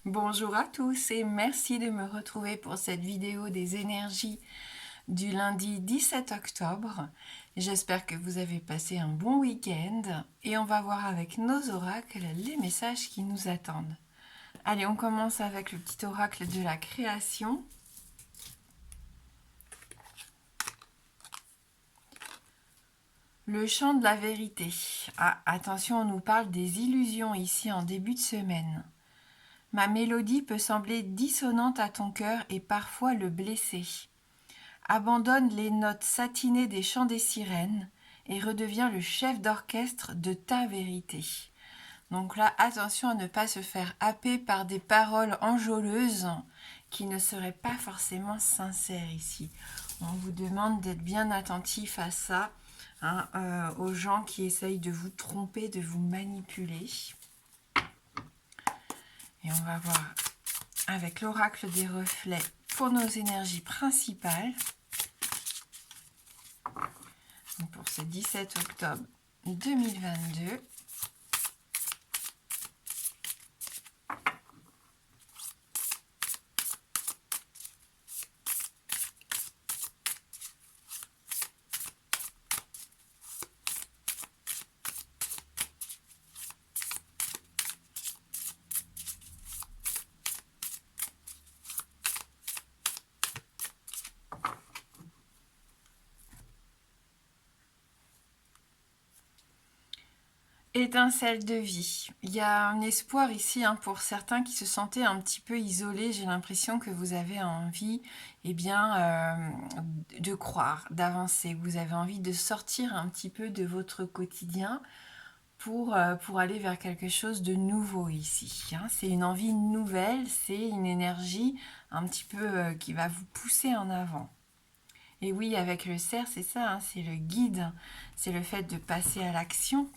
Bonjour à tous et merci de me retrouver pour cette vidéo des énergies du lundi 17 octobre. J'espère que vous avez passé un bon week-end et on va voir avec nos oracles les messages qui nous attendent. Allez, on commence avec le petit oracle de la création. Le chant de la vérité. Ah, attention, on nous parle des illusions ici en début de semaine. Ma mélodie peut sembler dissonante à ton cœur et parfois le blesser. Abandonne les notes satinées des chants des sirènes et redeviens le chef d'orchestre de ta vérité. Donc là, attention à ne pas se faire happer par des paroles enjôleuses qui ne seraient pas forcément sincères ici. On vous demande d'être bien attentif à ça, aux gens qui essayent de vous tromper, de vous manipuler. Et on va voir avec l'oracle des reflets pour nos énergies principales. Pour ce 17 octobre 2022. Étincelle de vie. Il y a un espoir ici pour certains qui se sentaient un petit peu isolés. J'ai l'impression que vous avez envie de croire, d'avancer. Vous avez envie de sortir un petit peu de votre quotidien pour aller vers quelque chose de nouveau ici. C'est une envie nouvelle, c'est une énergie un petit peu qui va vous pousser en avant. Et oui, avec le cerf, c'est ça, c'est le guide, c'est le fait de passer à l'action.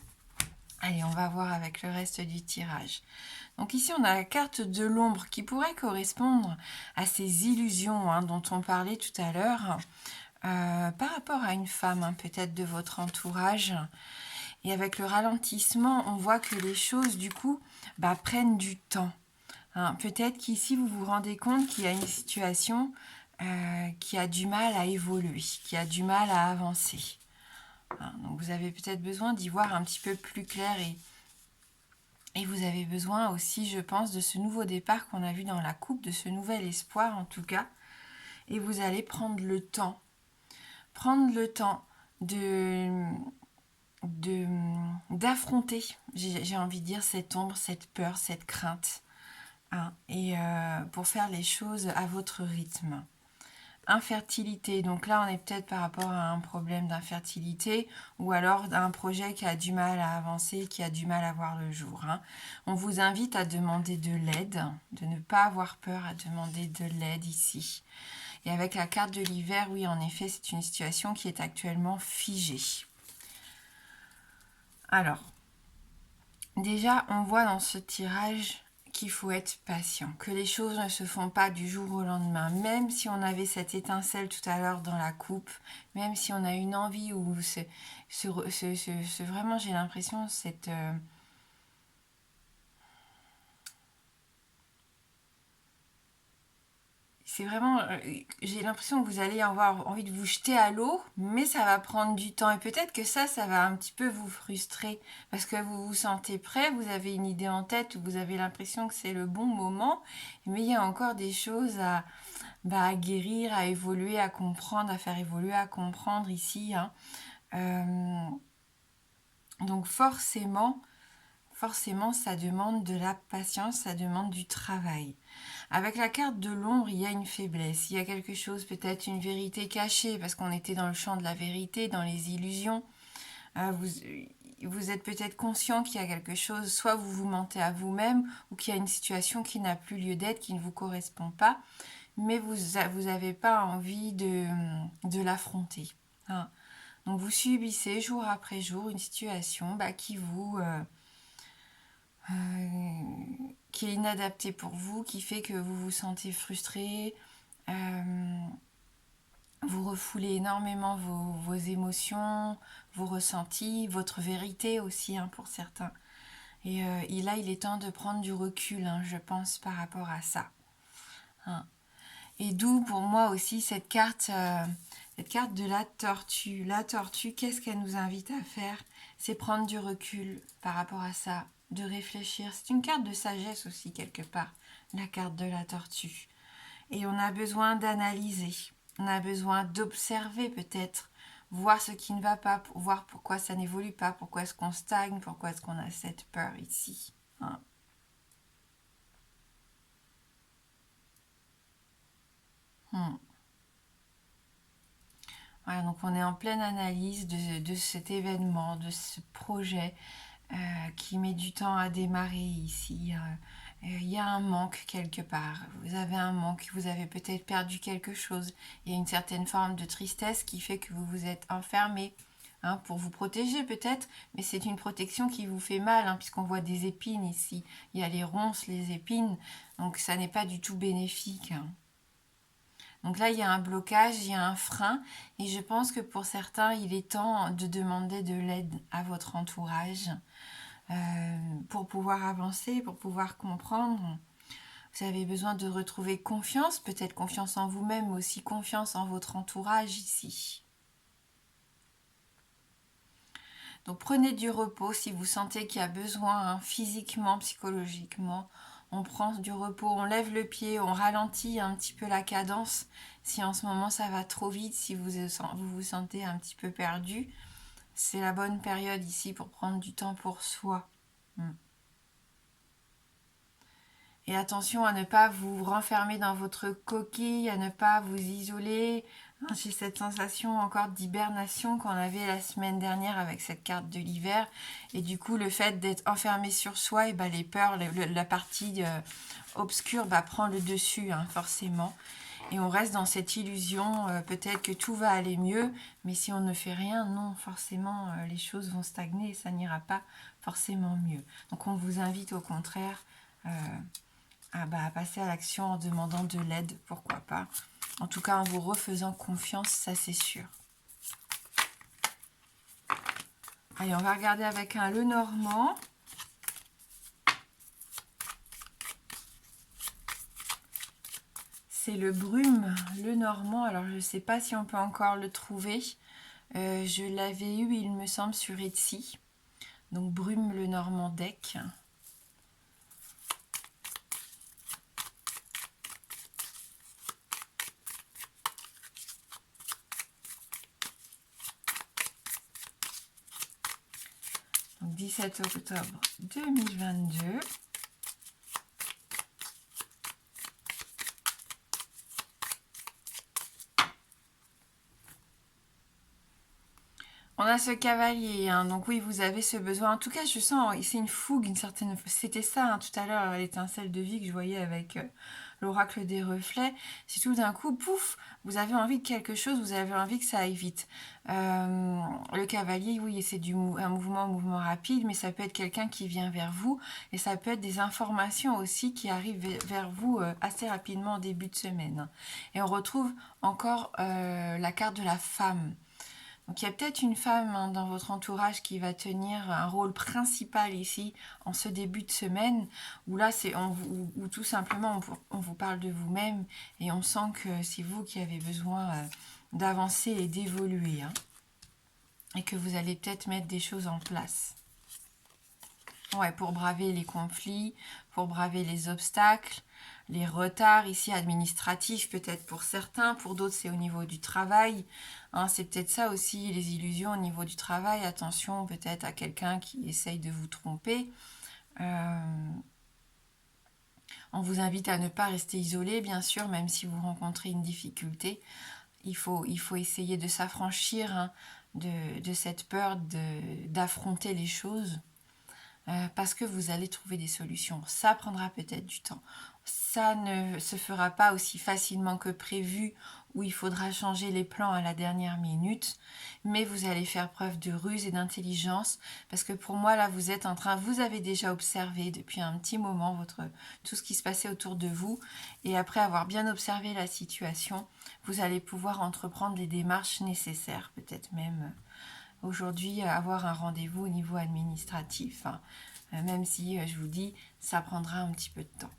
Allez, on va voir avec le reste du tirage. Donc ici, on a la carte de l'ombre qui pourrait correspondre à ces illusions dont on parlait tout à l'heure, par rapport à une femme, peut-être de votre entourage. Et avec le ralentissement, on voit que les choses, du coup, prennent du temps. Peut-être qu'ici, vous vous rendez compte qu'il y a une situation qui a du mal à évoluer, qui a du mal à avancer. Donc vous avez peut-être besoin d'y voir un petit peu plus clair et vous avez besoin aussi, je pense, de ce nouveau départ qu'on a vu dans la coupe, de ce nouvel espoir en tout cas. Et vous allez prendre le temps d'affronter, j'ai envie de dire, cette ombre, cette peur, cette crainte, et pour faire les choses à votre rythme. Infertilité, donc là on est peut-être par rapport à un problème d'infertilité ou alors un projet qui a du mal à avancer, qui a du mal à voir le jour. On vous invite à demander de l'aide, de ne pas avoir peur à demander de l'aide ici. Et avec la carte de l'hiver, oui en effet c'est une situation qui est actuellement figée. Alors, déjà on voit dans ce tirage qu'il faut être patient, que les choses ne se font pas du jour au lendemain, même si on avait cette étincelle tout à l'heure dans la coupe, même si on a une envie ou vraiment j'ai l'impression cette c'est vraiment, j'ai l'impression que vous allez avoir envie de vous jeter à l'eau, mais ça va prendre du temps. Et peut-être que ça va un petit peu vous frustrer, parce que vous vous sentez prêt, vous avez une idée en tête, vous avez l'impression que c'est le bon moment, mais il y a encore des choses à guérir, à évoluer, à comprendre, à faire évoluer, à comprendre ici. Donc forcément, ça demande de la patience, ça demande du travail. Avec la carte de l'ombre, il y a une faiblesse, il y a quelque chose, peut-être une vérité cachée, parce qu'on était dans le champ de la vérité, dans les illusions. Vous êtes peut-être conscient qu'il y a quelque chose, soit vous vous mentez à vous-même, ou qu'il y a une situation qui n'a plus lieu d'être, qui ne vous correspond pas, mais vous n'avez pas envie de l'affronter. Donc vous subissez jour après jour une situation qui est inadaptée pour vous, qui fait que vous vous sentez frustré, vous refoulez énormément vos émotions, vos ressentis, votre vérité aussi pour certains. Et là, il est temps de prendre du recul, hein, je pense, par rapport à ça. Hein. Et d'où pour moi aussi cette carte de la tortue. La tortue, qu'est-ce qu'elle nous invite à faire? C'est prendre du recul par rapport à ça, de réfléchir. C'est une carte de sagesse aussi, quelque part, la carte de la tortue. Et on a besoin d'analyser, on a besoin d'observer peut-être, voir ce qui ne va pas, voir pourquoi ça n'évolue pas, pourquoi est-ce qu'on stagne, pourquoi est-ce qu'on a cette peur ici. Hein. Voilà, donc on est en pleine analyse de cet événement, de ce projet qui met du temps à démarrer ici. Il y a un manque quelque part. Vous avez un manque, vous avez peut-être perdu quelque chose. Il y a une certaine forme de tristesse qui fait que vous vous êtes enfermé. Hein, pour vous protéger peut-être, mais c'est une protection qui vous fait mal, hein, puisqu'on voit des épines ici. Il y a les ronces, les épines, donc ça n'est pas du tout bénéfique. Hein. Donc là, il y a un blocage, il y a un frein, et je pense que pour certains, il est temps de demander de l'aide à votre entourage pour pouvoir avancer, pour pouvoir comprendre. Vous avez besoin de retrouver confiance, peut-être confiance en vous-même, mais aussi confiance en votre entourage ici. Donc prenez du repos si vous sentez qu'il y a besoin, hein, physiquement, psychologiquement. On prend du repos, on lève le pied, on ralentit un petit peu la cadence. Si en ce moment ça va trop vite, si vous sentez un petit peu perdu, c'est la bonne période ici pour prendre du temps pour soi. Et attention à ne pas vous renfermer dans votre coquille, à ne pas vous isoler. J'ai cette sensation encore d'hibernation qu'on avait la semaine dernière avec cette carte de l'hiver. Et du coup, le fait d'être enfermé sur soi, et les peurs, la partie obscure prend le dessus, hein, forcément. Et on reste dans cette illusion, peut-être que tout va aller mieux, mais si on ne fait rien, non, forcément, les choses vont stagner et ça n'ira pas forcément mieux. Donc on vous invite au contraire à passer à l'action en demandant de l'aide, pourquoi pas. En tout cas, en vous refaisant confiance, ça c'est sûr. Allez, on va regarder avec un Lenormand. C'est le Brume Lenormand. Alors, je ne sais pas si on peut encore le trouver. Je l'avais eu, il me semble, sur Etsy. Donc, Brume Lenormand deck. Donc, 17 octobre 2022. On a ce cavalier, hein, donc oui, vous avez ce besoin. En tout cas, je sens, c'est une fougue, une certaine... C'était ça, hein, tout à l'heure, l'étincelle de vie que je voyais avec l'oracle des reflets. C'est tout d'un coup, pouf, vous avez envie de quelque chose, vous avez envie que ça aille vite. Le cavalier, oui, c'est un mouvement rapide, mais ça peut être quelqu'un qui vient vers vous, et ça peut être des informations aussi qui arrivent vers vous assez rapidement en début de semaine. Et on retrouve encore la carte de la femme. Donc il y a peut-être une femme, hein, dans votre entourage qui va tenir un rôle principal ici en ce début de semaine, où là où tout simplement on vous parle de vous-même et on sent que c'est vous qui avez besoin d'avancer et d'évoluer, hein, et que vous allez peut-être mettre des choses en place. Ouais, pour braver les conflits, pour braver les obstacles, les retards ici administratifs peut-être pour certains, pour d'autres c'est au niveau du travail. Hein, c'est peut-être ça aussi, les illusions au niveau du travail. Attention peut-être à quelqu'un qui essaye de vous tromper. On vous invite à ne pas rester isolé, bien sûr, même si vous rencontrez une difficulté. Il faut essayer de s'affranchir, hein, de cette peur d'affronter les choses. Parce que vous allez trouver des solutions. Ça prendra peut-être du temps. Ça ne se fera pas aussi facilement que prévu, où il faudra changer les plans à la dernière minute, mais vous allez faire preuve de ruse et d'intelligence, parce que pour moi, là, vous avez déjà observé depuis un petit moment tout ce qui se passait autour de vous, et après avoir bien observé la situation, vous allez pouvoir entreprendre les démarches nécessaires, peut-être même aujourd'hui avoir un rendez-vous au niveau administratif, hein. même si je vous dis, ça prendra un petit peu de temps.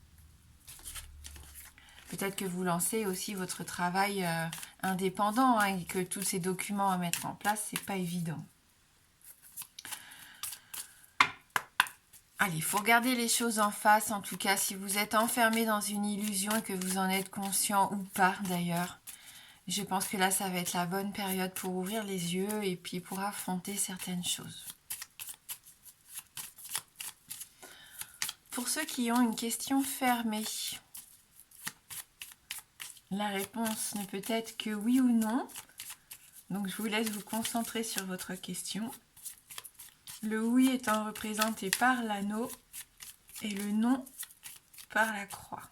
Peut-être que vous lancez aussi votre travail indépendant hein, et que tous ces documents à mettre en place, c'est pas évident. Allez, il faut regarder les choses en face, en tout cas, si vous êtes enfermé dans une illusion et que vous en êtes conscient ou pas d'ailleurs. Je pense que là, ça va être la bonne période pour ouvrir les yeux et puis pour affronter certaines choses. Pour ceux qui ont une question fermée, la réponse ne peut être que oui ou non. Donc, je vous laisse vous concentrer sur votre question. Le oui étant représenté par l'anneau et le non par la croix.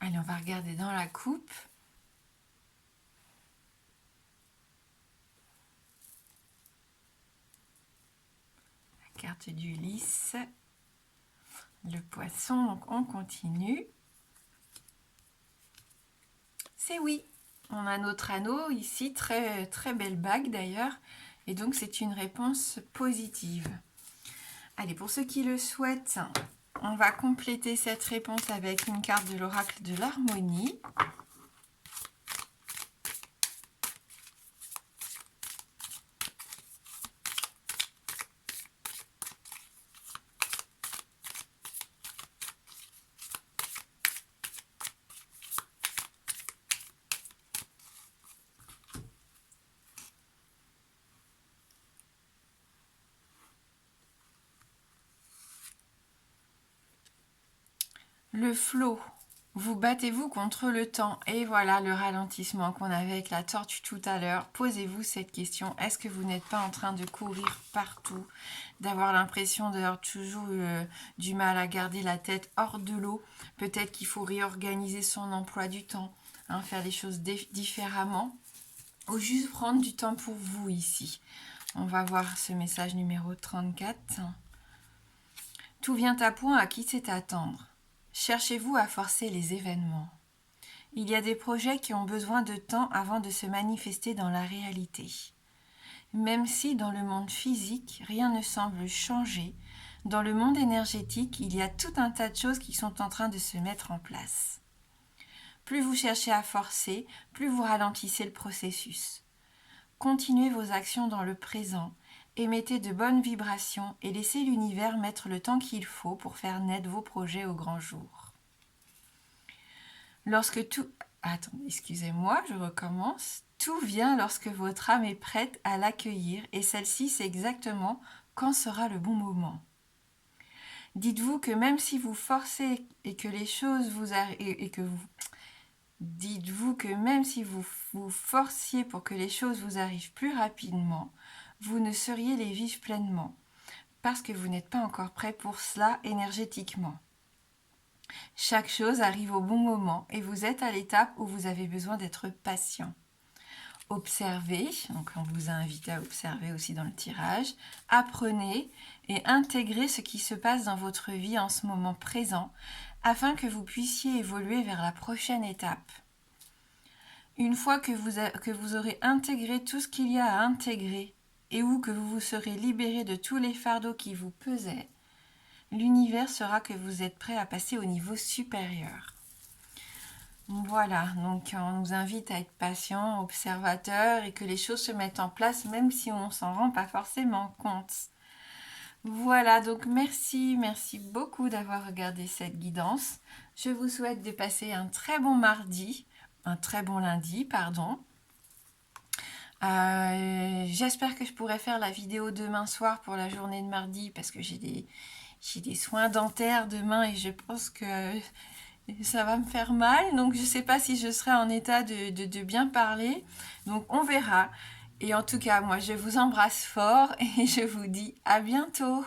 Allez, on va regarder dans la coupe. La carte du lys. Le poisson, donc on continue. C'est oui. On a notre anneau ici, très, très belle bague d'ailleurs. Et donc c'est une réponse positive. Allez, pour ceux qui le souhaitent, on va compléter cette réponse avec une carte de l'oracle de l'harmonie. Le flot, vous battez-vous contre le temps et voilà le ralentissement qu'on avait avec la tortue tout à l'heure. Posez-vous cette question, est-ce que vous n'êtes pas en train de courir partout, d'avoir l'impression d'avoir toujours du mal à garder la tête hors de l'eau? Peut-être qu'il faut réorganiser son emploi du temps, hein, faire les choses différemment ou juste prendre du temps pour vous ici. On va voir ce message numéro 34. Tout vient à point, à qui c'est attendre? Cherchez-vous à forcer les événements. Il y a des projets qui ont besoin de temps avant de se manifester dans la réalité. Même si dans le monde physique, rien ne semble changer, dans le monde énergétique, il y a tout un tas de choses qui sont en train de se mettre en place. Plus vous cherchez à forcer, plus vous ralentissez le processus. Continuez vos actions dans le présent, émettez de bonnes vibrations et laissez l'univers mettre le temps qu'il faut pour faire naître vos projets au grand jour. Lorsque tout... Attendez, excusez-moi, je recommence. Tout vient lorsque votre âme est prête à l'accueillir et celle-ci sait exactement quand sera le bon moment. Dites-vous que même si vous forcez et que les choses vous Dites-vous que même si vous vous forciez pour que les choses vous arrivent plus rapidement, vous ne sauriez les vivre pleinement, parce que vous n'êtes pas encore prêt pour cela énergétiquement. Chaque chose arrive au bon moment et vous êtes à l'étape où vous avez besoin d'être patient. Observez, donc on vous a invité à observer aussi dans le tirage, apprenez et intégrez ce qui se passe dans votre vie en ce moment présent afin que vous puissiez évoluer vers la prochaine étape. Une fois que vous aurez intégré tout ce qu'il y a à intégrer et où que vous vous serez libéré de tous les fardeaux qui vous pesaient, l'univers saura que vous êtes prêt à passer au niveau supérieur. Voilà, donc on nous invite à être patient, observateur et que les choses se mettent en place même si on ne s'en rend pas forcément compte. Voilà, donc merci beaucoup d'avoir regardé cette guidance. Je vous souhaite de passer un très bon lundi, pardon. J'espère que je pourrai faire la vidéo demain soir pour la journée de mardi parce que j'ai des soins dentaires demain et je pense que ça va me faire mal. Donc je ne sais pas si je serai en état de bien parler. Donc on verra. Et en tout cas, moi je vous embrasse fort et je vous dis à bientôt.